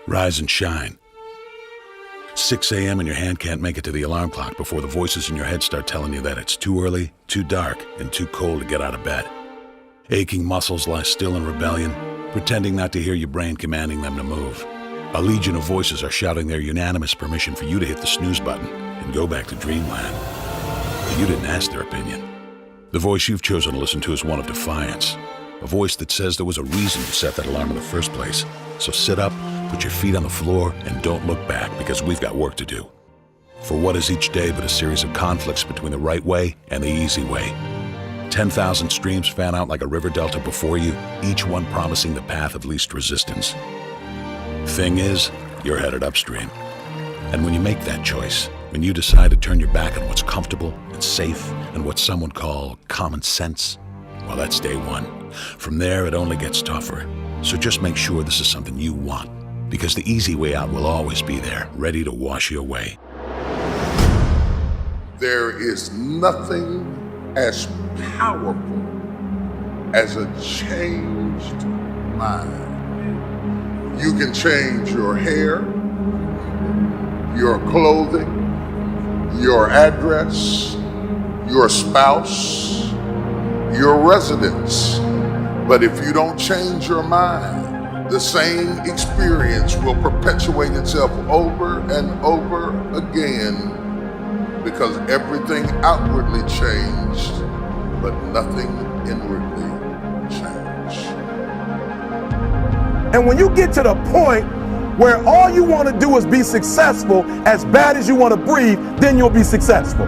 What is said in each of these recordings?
Rise and shine. 6 a.m. and your hand can't make it to the alarm clock before the voices in your head start telling you that it's too early, too dark, and too cold to get out of bed. Aching muscles lie still in rebellion, pretending not to hear your brain commanding them to move. A legion of voices are shouting their unanimous permission for you to hit the snooze button and go back to dreamland. But you didn't ask their opinion. The voice you've chosen to listen to is one of defiance. A voice that says there was a reason you set that alarm in the first place. So sit up, put your feet on the floor, and don't look back, because we've got work to do. For what is each day but a series of conflicts between the right way and the easy way? 10,000 streams fan out like a river delta before you, each one promising the path of least resistance. Thing is, you're headed upstream. And when you make that choice, when you decide to turn your back on what's comfortable and safe and what some would call common sense, well, that's day one. From there, it only gets tougher. So just make sure this is something you want, because the easy way out will always be there, ready to wash you away. There is nothing as powerful as a changed mind. You can change your hair, your clothing, your address, your spouse, your residence. But if you don't change your mind, the same experience will perpetuate itself over and over again, because everything outwardly changed, but nothing inwardly changed. And when you get to the point where all you want to do is be successful, as bad as you want to breathe, then you'll be successful.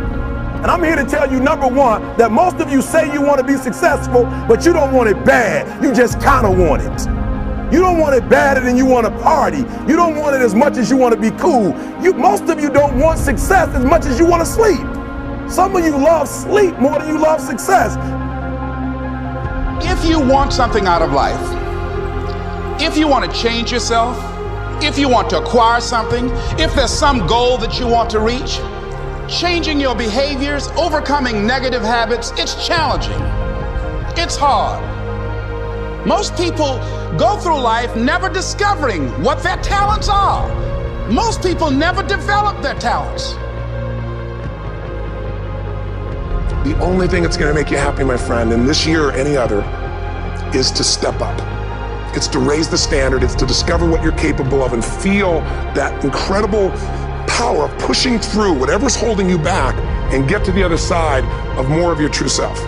And I'm here to tell you, number one, that most of you say you want to be successful, but you don't want it bad. You just kind of want it. You don't want it badder than you want to party. You don't want it as much as you want to be cool. Most of you don't want success as much as you want to sleep. Some of you love sleep more than you love success. If you want something out of life, if you want to change yourself, if you want to acquire something, if there's some goal that you want to reach, changing your behaviors, overcoming negative habits, it's challenging. It's hard. Most people go through life never discovering what their talents are. Most people never develop their talents. The only thing that's going to make you happy, my friend, in this year or any other, is to step up. It's to raise the standard. It's to discover what you're capable of and feel that incredible power of pushing through whatever's holding you back and get to the other side of more of your true self.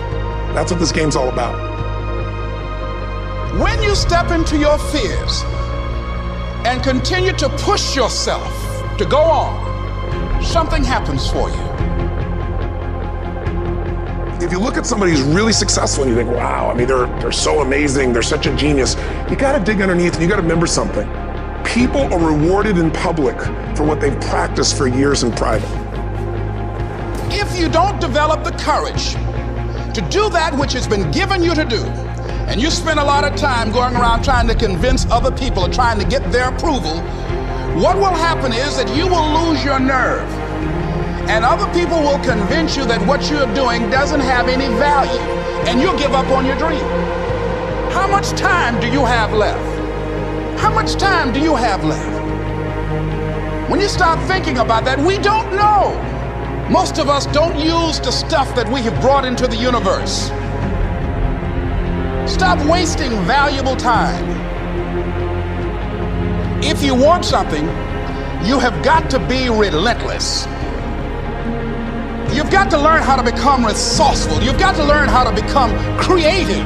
That's what this game's all about. When you step into your fears and continue to push yourself to go on, something happens for you. If you look at somebody who's really successful and you think, wow, I mean, they're so amazing, they're such a genius, you gotta dig underneath and you gotta remember something. People are rewarded in public for what they've practiced for years in private. If you don't develop the courage to do that which has been given you to do, and you spend a lot of time going around trying to convince other people or trying to get their approval, what will happen is that you will lose your nerve. And other people will convince you that what you're doing doesn't have any value, and you'll give up on your dream. How much time do you have left? How much time do you have left? When you start thinking about that, we don't know. Most of us don't use the stuff that we have brought into the universe. Stop wasting valuable time. If you want something, you have got to be relentless. You've got to learn how to become resourceful. You've got to learn how to become creative.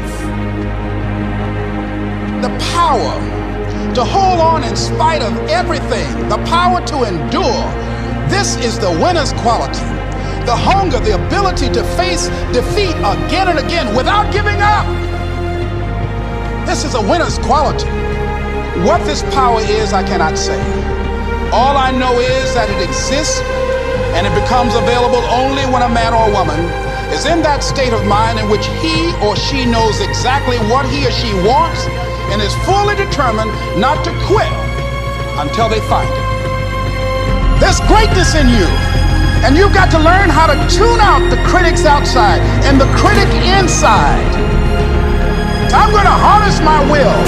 The power to hold on in spite of everything, the power to endure. This is the winner's quality. The hunger, the ability to face defeat again and again without giving up. This is a winner's quality. What this power is, I cannot say. All I know is that it exists, and it becomes available only when a man or a woman is in that state of mind in which he or she knows exactly what he or she wants and is fully determined not to quit until they find it. There's greatness in you, and you've got to learn how to tune out the critics outside and the critic inside. So I'm going to harness my will,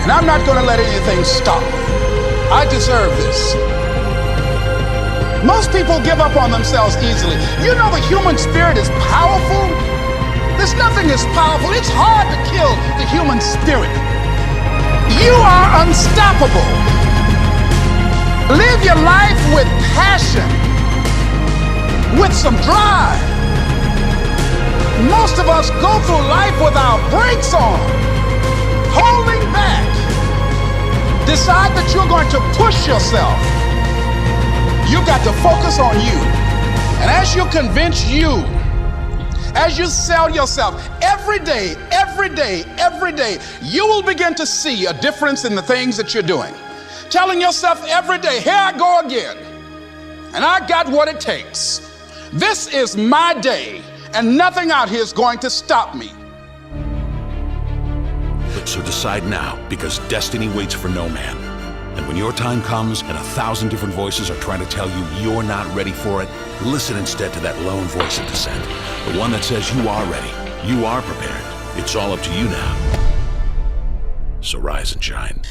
and I'm not going to let anything stop me. I deserve this. Most people give up on themselves easily. You know the human spirit is powerful. There's nothing as powerful. It's hard to kill the human spirit. You are unstoppable. Live your life with passion, with some drive. Most of us go through life with our brakes on, holding back. Decide that you're going to push yourself. You've got to focus on you. And as you convince you, as you sell yourself every day, you will begin to see a difference in the things that you're doing. Telling yourself every day, here I go again. And I got what it takes. This is my day, and nothing out here is going to stop me. So decide now, because destiny waits for no man. And when your time comes and 1,000 different voices are trying to tell you you're not ready for it, listen instead to that lone voice of dissent. The one that says you are ready, you are prepared. It's all up to you now. So rise and shine.